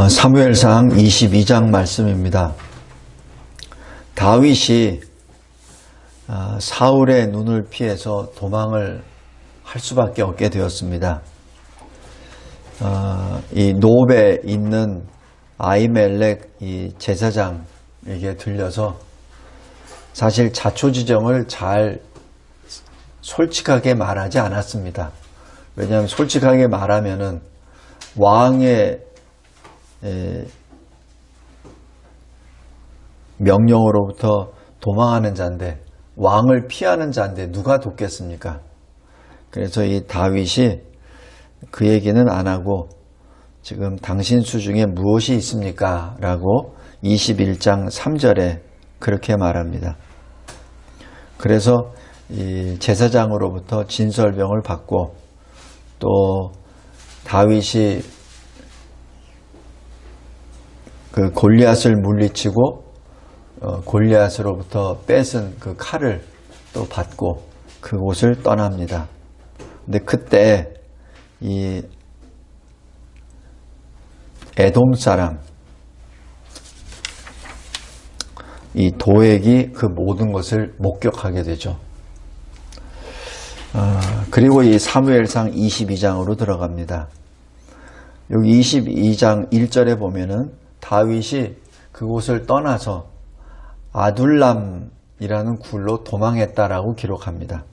사무엘상 22장 말씀입니다. 다윗이 사울의 눈을 피해서 도망을 할 수밖에 없게 되었습니다. 이 노브에 있는 아히멜렉 이 제사장에게 들려서 사실 자초지정을 잘 솔직하게 말하지 않았습니다. 왜냐하면 솔직하게 말하면은 왕의 명령으로부터 도망하는 자인데, 왕을 피하는 자인데 누가 돕겠습니까? 그래서 이 다윗이 그 얘기는 안 하고 지금 당신 수중에 무엇이 있습니까? 라고 21장 3절에 그렇게 말합니다. 그래서 이 제사장으로부터 진설병을 받고, 또 다윗이 그 골리앗을 물리치고 골리앗으로부터 뺏은 그 칼을 또 받고 그곳을 떠납니다. 근데 그때 이 에돔 사람 이 도액이 그 모든 것을 목격하게 되죠. 그리고 이 사무엘상 22장으로 들어갑니다. 여기 22장 1절에 보면은 다윗이 그곳을 떠나서 아둘람이라는 굴로 도망했다라고 기록합니다.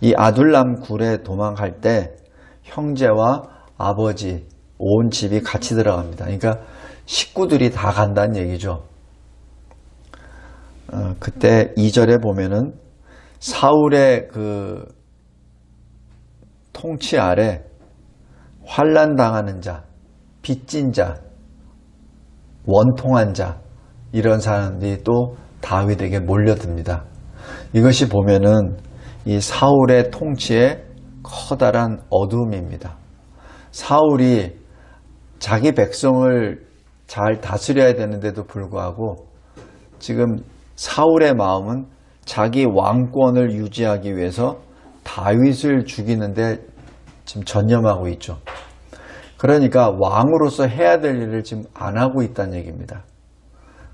이 아둘람 굴에 도망할 때 형제와 아버지 온 집이 같이 들어갑니다. 그러니까 식구들이 다 간다는 얘기죠. 그때 2절에 보면은 사울의 그 통치 아래 환난 당하는 자, 빚진 자, 원통한 자, 이런 사람들이 또 다윗에게 몰려듭니다. 이것이 보면은 이 사울의 통치의 커다란 어둠입니다. 사울이 자기 백성을 잘 다스려야 되는데도 불구하고 지금 사울의 마음은 자기 왕권을 유지하기 위해서 다윗을 죽이는데 지금 전념하고 있죠. 그러니까 왕으로서 해야 될 일을 지금 안 하고 있다는 얘기입니다.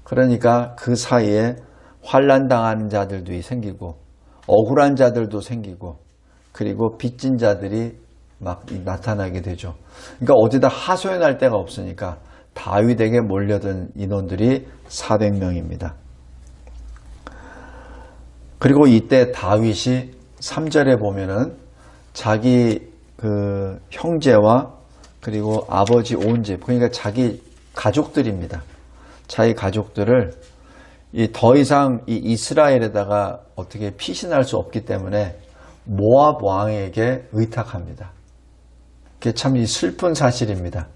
그러니까 그 사이에 환난 당하는 자들도 생기고 억울한 자들도 생기고 그리고 빚진 자들이 막 나타나게 되죠. 그러니까 어디다 하소연할 데가 없으니까 다윗에게 몰려든 인원들이 400명입니다. 그리고 이때 다윗이 3절에 보면은 자기 그 형제와 그리고 아버지 온 집, 그러니까 자기 가족들입니다. 자기 가족들을 더 이상 이 이스라엘에다가 어떻게 피신할 수 없기 때문에 모압 왕에게 의탁합니다. 그게 참 슬픈 사실입니다.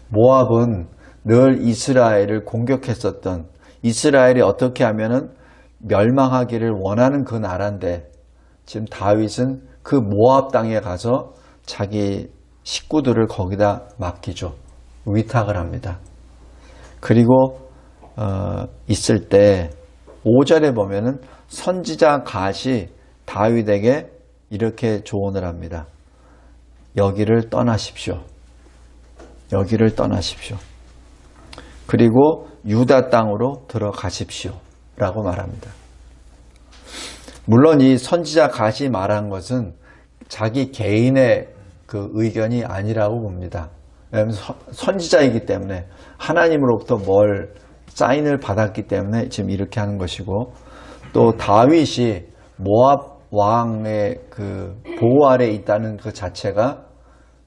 모압은 늘 이스라엘을 공격했었던, 이스라엘이 어떻게 하면은 멸망하기를 원하는 그 나라인데, 지금 다윗은 그 모압 땅에 가서 자기 식구들을 거기다 맡기죠. 위탁을 합니다. 그리고 있을 때 5절에 보면은 선지자 갓이 다윗에게 이렇게 조언을 합니다. 여기를 떠나십시오. 여기를 떠나십시오. 그리고 유다 땅으로 들어가십시오. 라고 말합니다. 물론 이 선지자 갓이 말한 것은 자기 개인의 그 의견이 아니라고 봅니다. 왜냐하면 선지자이기 때문에 하나님으로부터 뭘 사인을 받았기 때문에 지금 이렇게 하는 것이고, 또 다윗이 모압 왕의 그 보호 아래 있다는 그 자체가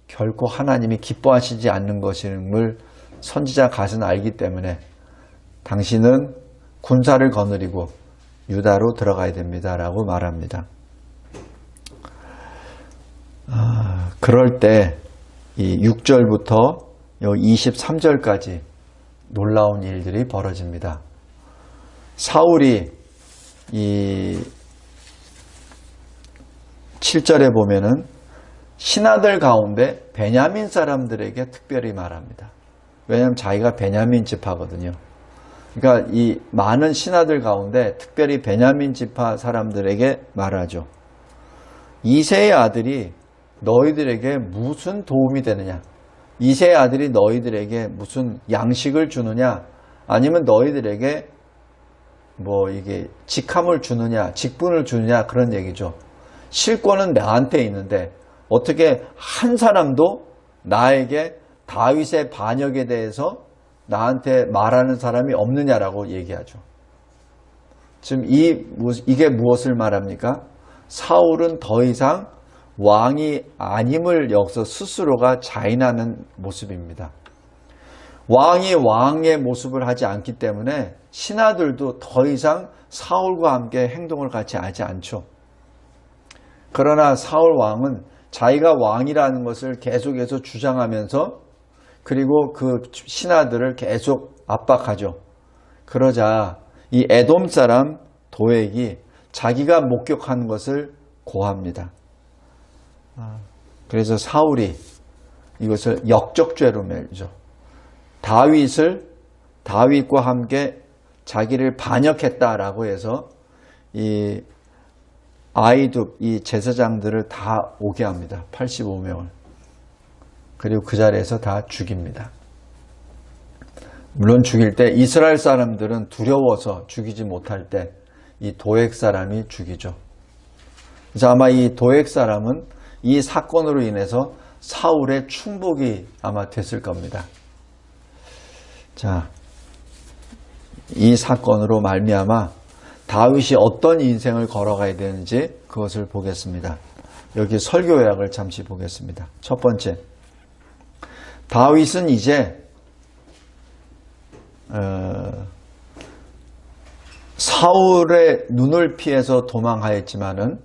결코 하나님이 기뻐하시지 않는 것임을 선지자 갓은 알기 때문에 당신은 군사를 거느리고 유다로 들어가야 됩니다 라고 말합니다. 그럴 때 이 6절부터 23절까지 놀라운 일들이 벌어집니다. 사울이 이 7절에 보면은 신하들 가운데 베냐민 사람들에게 특별히 말합니다. 왜냐하면 자기가 베냐민 지파거든요. 그러니까 이 많은 신하들 가운데 특별히 베냐민 지파 사람들에게 말하죠. 이새의 아들이 너희들에게 무슨 도움이 되느냐? 이새의 아들이 너희들에게 무슨 양식을 주느냐? 아니면 너희들에게 이게 직함을 주느냐, 직분을 주느냐, 그런 얘기죠. 실권은 나한테 있는데 어떻게 한 사람도 나에게 다윗의 반역에 대해서 나한테 말하는 사람이 없느냐라고 얘기하죠. 지금 이게 무엇을 말합니까? 사울은 더 이상 왕이 아님을 여기서 스스로가 자인하는 모습입니다. 왕이 왕의 모습을 하지 않기 때문에 신하들도 더 이상 사울과 함께 행동을 같이 하지 않죠. 그러나 사울 왕은 자기가 왕이라는 것을 계속해서 주장하면서 그리고 그 신하들을 계속 압박하죠. 그러자 이 에돔 사람 도액이 자기가 목격한 것을 고합니다. 그래서 사울이 이것을 역적죄로 매죠. 다윗과 함께 자기를 반역했다라고 해서 이 아히둡, 이 제사장들을 다 오게 합니다. 85명을. 그리고 그 자리에서 다 죽입니다. 물론 죽일 때 이스라엘 사람들은 두려워서 죽이지 못할 때 이 도액 사람이 죽이죠. 그래서 아마 이 도액 사람은 이 사건으로 인해서 사울의 충복이 아마 됐을 겁니다. 자, 이 사건으로 말미암아 다윗이 어떤 인생을 걸어가야 되는지 그것을 보겠습니다. 여기 설교 요약을 잠시 보겠습니다. 첫 번째, 다윗은 이제 사울의 눈을 피해서 도망하였지만은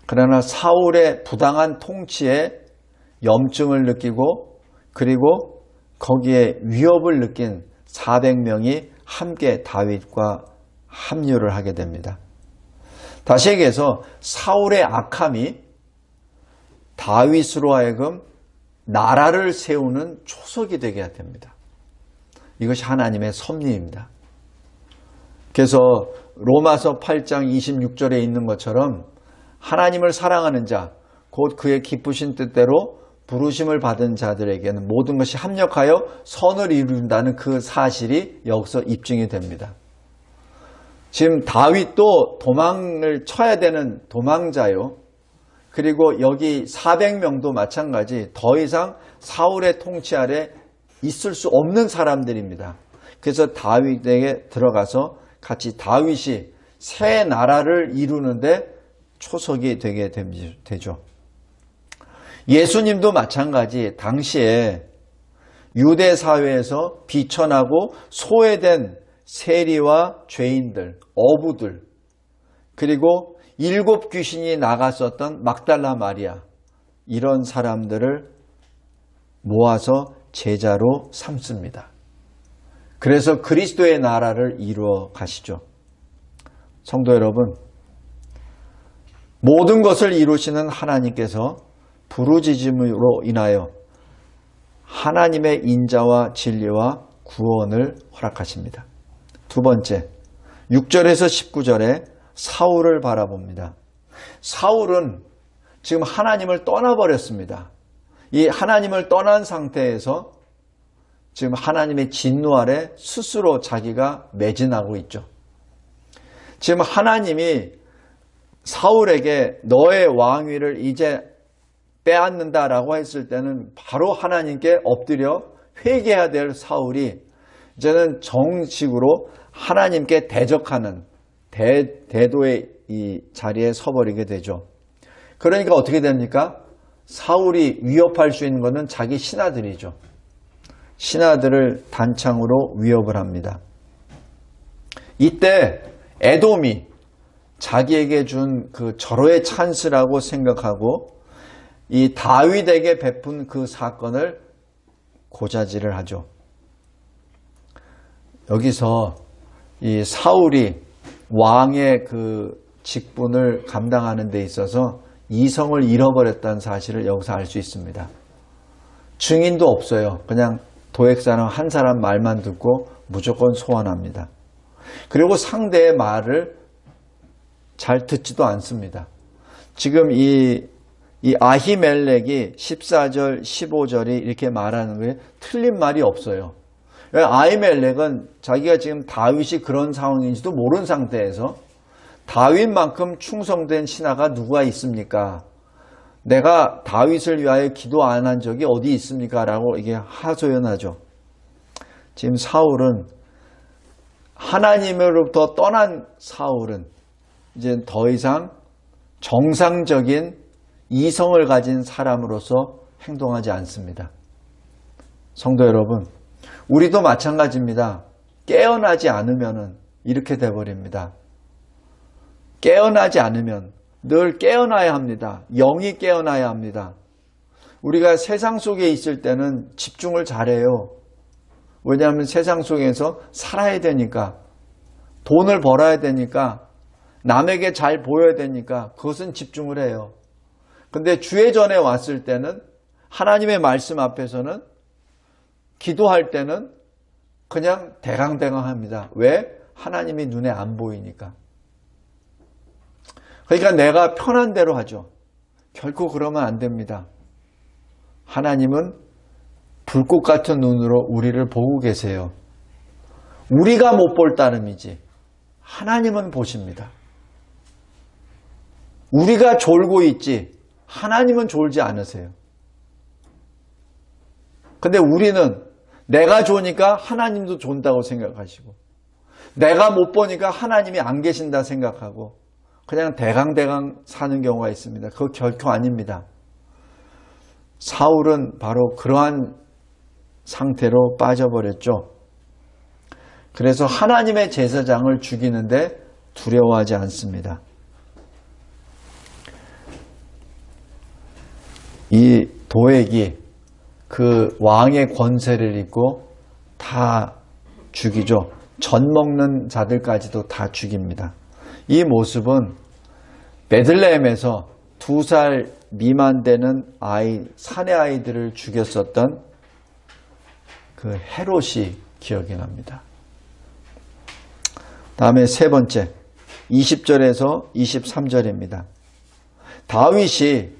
그러나 사울의 부당한 통치에 염증을 느끼고 그리고 거기에 위협을 느낀 400명이 함께 다윗과 합류를 하게 됩니다. 다시 얘기해서 사울의 악함이 다윗으로 하여금 나라를 세우는 초석이 되게 됩니다. 이것이 하나님의 섭리입니다. 그래서 로마서 8장 26절에 있는 것처럼 하나님을 사랑하는 자, 곧 그의 기쁘신 뜻대로 부르심을 받은 자들에게는 모든 것이 합력하여 선을 이룬다는 그 사실이 여기서 입증이 됩니다. 지금 다윗도 도망을 쳐야 되는 도망자요. 그리고 여기 400명도 마찬가지 더 이상 사울의 통치 아래 있을 수 없는 사람들입니다. 그래서 다윗에게 들어가서 같이 다윗이 새 나라를 이루는데 초석이 되게 되죠. 예수님도 마찬가지 당시에 유대 사회에서 비천하고 소외된 세리와 죄인들, 어부들, 그리고 7 귀신이 나갔었던 막달라 마리아, 이런 사람들을 모아서 제자로 삼습니다. 그래서 그리스도의 나라를 이루어 가시죠. 성도 여러분, 모든 것을 이루시는 하나님께서 부르짖음으로 인하여 하나님의 인자와 진리와 구원을 허락하십니다. 두 번째, 6절에서 19절에 사울을 바라봅니다. 사울은 지금 하나님을 떠나버렸습니다. 이 하나님을 떠난 상태에서 지금 하나님의 진노 아래 스스로 자기가 매진하고 있죠. 지금 하나님이 사울에게 너의 왕위를 이제 빼앗는다라고 했을 때는 바로 하나님께 엎드려 회개해야 될 사울이 이제는 정식으로 하나님께 대적하는 대도의 이 자리에 서버리게 되죠. 그러니까 어떻게 됩니까? 사울이 위협할 수 있는 것은 자기 신하들이죠. 신하들을 단창으로 위협을 합니다. 이때 에돔이 자기에게 준 그 절호의 찬스라고 생각하고 이 다윗에게 베푼 그 사건을 고자질을 하죠. 여기서 이 사울이 왕의 그 직분을 감당하는 데 있어서 이성을 잃어버렸다는 사실을 여기서 알 수 있습니다. 증인도 없어요. 그냥 도액사람 한 사람 말만 듣고 무조건 소환합니다. 그리고 상대의 말을 잘 듣지도 않습니다. 지금 이 아히멜렉이 14절, 15절이 이렇게 말하는 거에 틀린 말이 없어요. 아히멜렉은 자기가 지금 다윗이 그런 상황인지도 모르는 상태에서 다윗만큼 충성된 신하가 누가 있습니까? 내가 다윗을 위하여 기도 안 한 적이 어디 있습니까? 라고 이게 하소연하죠. 지금 사울은 하나님으로부터 떠난 사울은 이제 더 이상 정상적인 이성을 가진 사람으로서 행동하지 않습니다. 성도 여러분, 우리도 마찬가지입니다. 깨어나지 않으면 이렇게 돼버립니다. 깨어나지 않으면 늘 깨어나야 합니다. 영이 깨어나야 합니다. 우리가 세상 속에 있을 때는 집중을 잘해요. 왜냐하면 세상 속에서 살아야 되니까, 돈을 벌어야 되니까, 남에게 잘 보여야 되니까 그것은 집중을 해요. 근데 주의 전에 왔을 때는, 하나님의 말씀 앞에서는, 기도할 때는 그냥 대강대강합니다. 왜? 하나님이 눈에 안 보이니까. 그러니까 내가 편한 대로 하죠. 결코 그러면 안 됩니다. 하나님은 불꽃 같은 눈으로 우리를 보고 계세요. 우리가 못 볼 따름이지 하나님은 보십니다. 우리가 졸고 있지 하나님은 졸지 않으세요. 근데 우리는 내가 좋으니까 하나님도 존다고 생각하시고, 내가 못 보니까 하나님이 안 계신다 생각하고 그냥 대강대강 사는 경우가 있습니다. 그거 결코 아닙니다. 사울은 바로 그러한 상태로 빠져버렸죠. 그래서 하나님의 제사장을 죽이는데 두려워하지 않습니다. 이 도액이 그 왕의 권세를 입고 다 죽이죠. 젖 먹는 자들까지도 다 죽입니다. 이 모습은 베들레헴에서 2살 미만 되는 아이, 사내 아이들을 죽였었던 그 헤롯이 기억이 납니다. 다음에 세 번째, 20절에서 23절입니다. 다윗이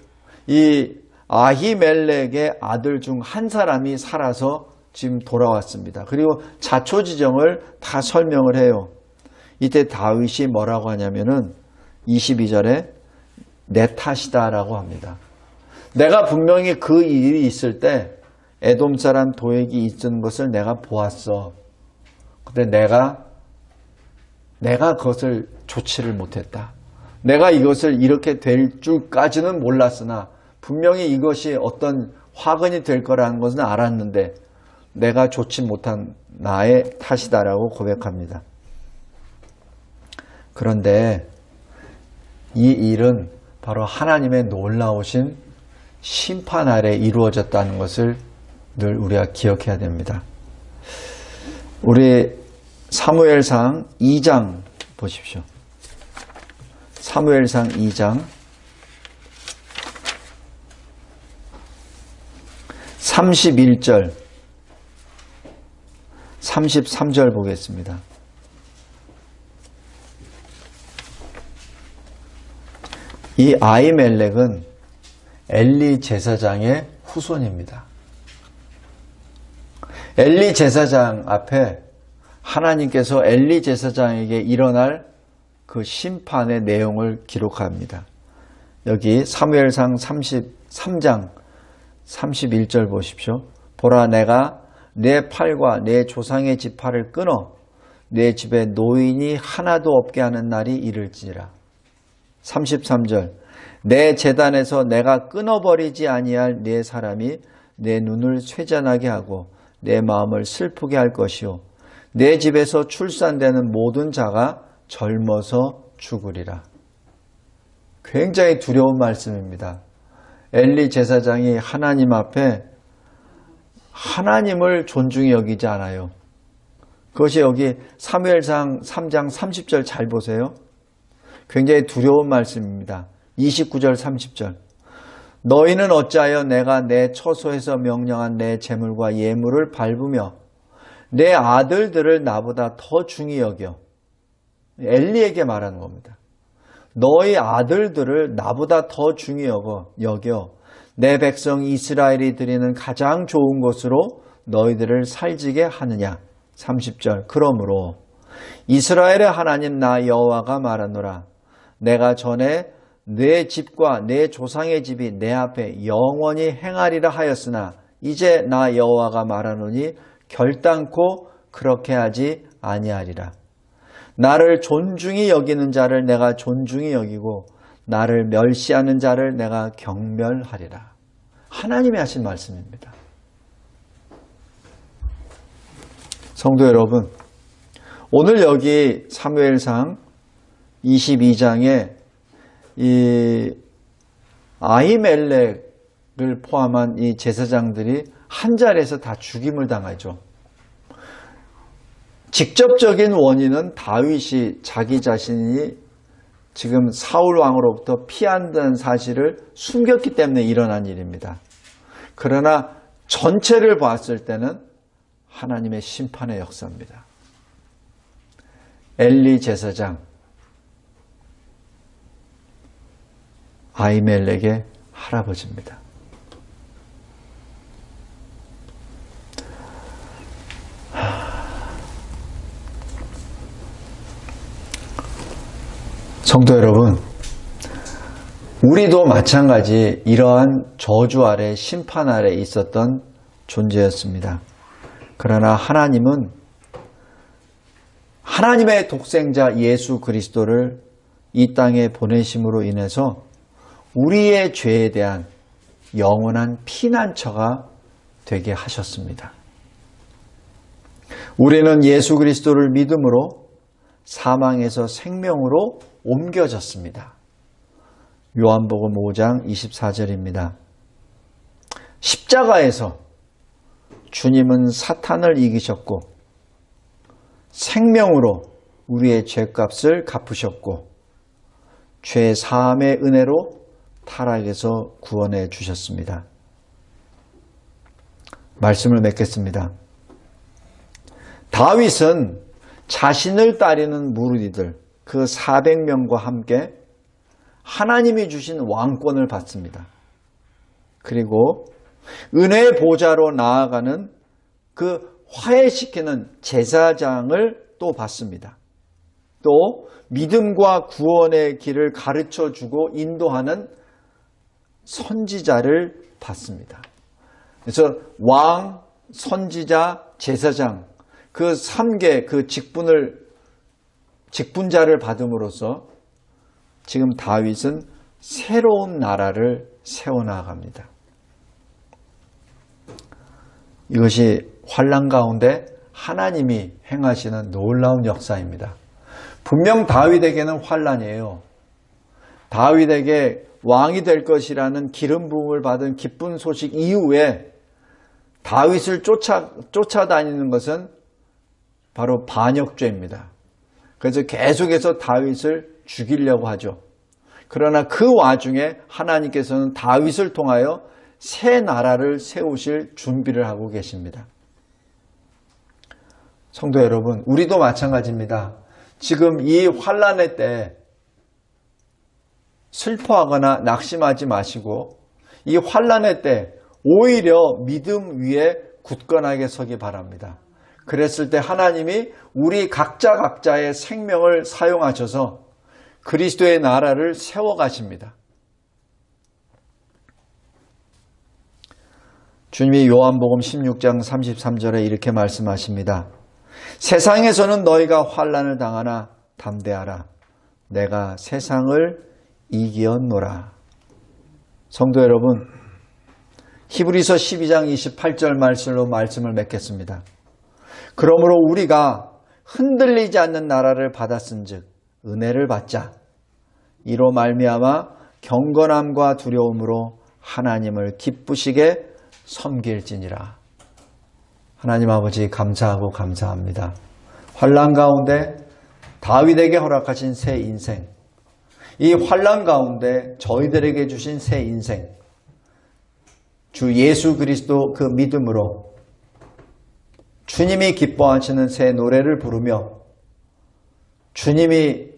이 아히멜렉의 아들 중 한 사람이 살아서 지금 돌아왔습니다. 그리고 자초지정을 다 설명을 해요. 이때 다윗이 뭐라고 하냐면은 22절에 내 탓이다라고 합니다. 내가 분명히 그 일이 있을 때 에돔 사람 도액이 있는 것을 내가 보았어. 근데 내가 그것을 조치를 못했다. 내가 이것을 이렇게 될 줄까지는 몰랐으나 분명히 이것이 어떤 화근이 될 거라는 것은 알았는데 내가 좋지 못한 나의 탓이다라고 고백합니다. 그런데 이 일은 바로 하나님의 놀라우신 심판 아래 이루어졌다는 것을 늘 우리가 기억해야 됩니다. 우리 사무엘상 2장 보십시오. 사무엘상 2장 31절 33절 보겠습니다. 이 아히멜렉은 엘리 제사장의 후손입니다. 엘리 제사장 앞에 하나님께서 엘리 제사장에게 일어날 그 심판의 내용을 기록합니다. 여기 사무엘상 33장 31절 보십시오. 보라, 내가 내 팔과 내 조상의 지파를 끊어 내 집에 노인이 하나도 없게 하는 날이 이를지라. 33절, 내 제단에서 내가 끊어버리지 아니할 내 사람이 내 눈을 쇠잔하게 하고 내 마음을 슬프게 할 것이요 내 집에서 출산되는 모든 자가 젊어서 죽으리라. 굉장히 두려운 말씀입니다. 엘리 제사장이 하나님 앞에 하나님을 존중히 여기지 않아요. 그것이 여기 사무엘상 3장 30절 잘 보세요. 굉장히 두려운 말씀입니다. 29절 30절. 너희는 어찌하여 내가 내 처소에서 명령한 내 재물과 예물을 밟으며 내 아들들을 나보다 더 중히 여겨. 엘리에게 말하는 겁니다. 너희 아들들을 나보다 더 중히 여겨 내 백성 이스라엘이 드리는 가장 좋은 것으로 너희들을 살지게 하느냐. 30절. 그러므로 이스라엘의 하나님 나 여호와가 말하노라. 내가 전에 내 집과 내 조상의 집이 내 앞에 영원히 행하리라 하였으나 이제 나 여호와가 말하노니 결단코 그렇게 하지 아니하리라. 나를 존중히 여기는 자를 내가 존중히 여기고 나를 멸시하는 자를 내가 경멸하리라. 하나님이 하신 말씀입니다. 성도 여러분, 오늘 여기 사무엘상 22장에 이 아히멜렉을 포함한 이 제사장들이 한 자리에서 다 죽임을 당하죠. 직접적인 원인은 다윗이 자기 자신이 지금 사울 왕으로부터 피한다는 사실을 숨겼기 때문에 일어난 일입니다. 그러나 전체를 봤을 때는 하나님의 심판의 역사입니다. 엘리 제사장, 아히멜렉의 할아버지입니다. 성도 여러분, 우리도 마찬가지 이러한 저주 아래 심판 아래 있었던 존재였습니다. 그러나 하나님은 하나님의 독생자 예수 그리스도를 이 땅에 보내심으로 인해서 우리의 죄에 대한 영원한 피난처가 되게 하셨습니다. 우리는 예수 그리스도를 믿음으로 사망에서 생명으로 옮겨졌습니다. 요한복음 5장 24절입니다. 십자가에서 주님은 사탄을 이기셨고 생명으로 우리의 죄값을 갚으셨고 죄 사함의 은혜로 타락에서 구원해 주셨습니다. 말씀을 맺겠습니다. 다윗은 자신을 따르는 무리들 그 400명과 함께 하나님이 주신 왕권을 받습니다. 그리고 은혜의 보좌로 나아가는 그 화해시키는 제사장을 또 받습니다. 또 믿음과 구원의 길을 가르쳐주고 인도하는 선지자를 받습니다. 그래서 왕, 선지자, 제사장 그 3개 그 직분자를 받음으로써 지금 다윗은 새로운 나라를 세워나갑니다. 이것이 환난 가운데 하나님이 행하시는 놀라운 역사입니다. 분명 다윗에게는 환난이에요. 다윗에게 왕이 될 것이라는 기름 부음을 받은 기쁜 소식 이후에 다윗을 쫓아다니는 것은 바로 반역죄입니다. 그래서 계속해서 다윗을 죽이려고 하죠. 그러나 그 와중에 하나님께서는 다윗을 통하여 새 나라를 세우실 준비를 하고 계십니다. 성도 여러분, 우리도 마찬가지입니다. 지금 이 환난의 때 슬퍼하거나 낙심하지 마시고 이 환난의 때 오히려 믿음 위에 굳건하게 서기 바랍니다. 그랬을 때 하나님이 우리 각자의 생명을 사용하셔서 그리스도의 나라를 세워가십니다. 주님이 요한복음 16장 33절에 이렇게 말씀하십니다. 세상에서는 너희가 환난을 당하나 담대하라. 내가 세상을 이기었노라. 성도 여러분, 히브리서 12장 28절 말씀으로 말씀을 맺겠습니다. 그러므로 우리가 흔들리지 않는 나라를 받았은즉 은혜를 받자. 이로 말미암아 경건함과 두려움으로 하나님을 기쁘시게 섬길지니라. 하나님 아버지 감사하고 감사합니다. 환난 가운데 다윗에게 허락하신 새 인생, 이 환난 가운데 저희들에게 주신 새 인생, 주 예수 그리스도 그 믿음으로 주님이 기뻐하시는 새 노래를 부르며 주님이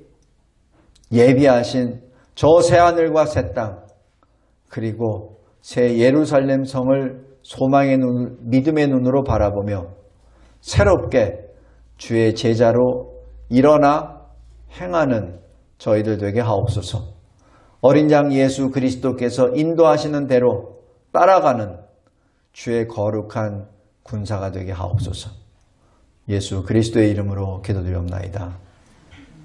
예비하신 저 새하늘과 새 땅, 그리고 새 예루살렘 성을 소망의 눈, 믿음의 눈으로 바라보며 새롭게 주의 제자로 일어나 행하는 저희들 되게 하옵소서. 어린 양 예수 그리스도께서 인도하시는 대로 따라가는 주의 거룩한 군사가 되게 하옵소서. 예수 그리스도의 이름으로 기도드리옵나이다.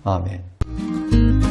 아멘.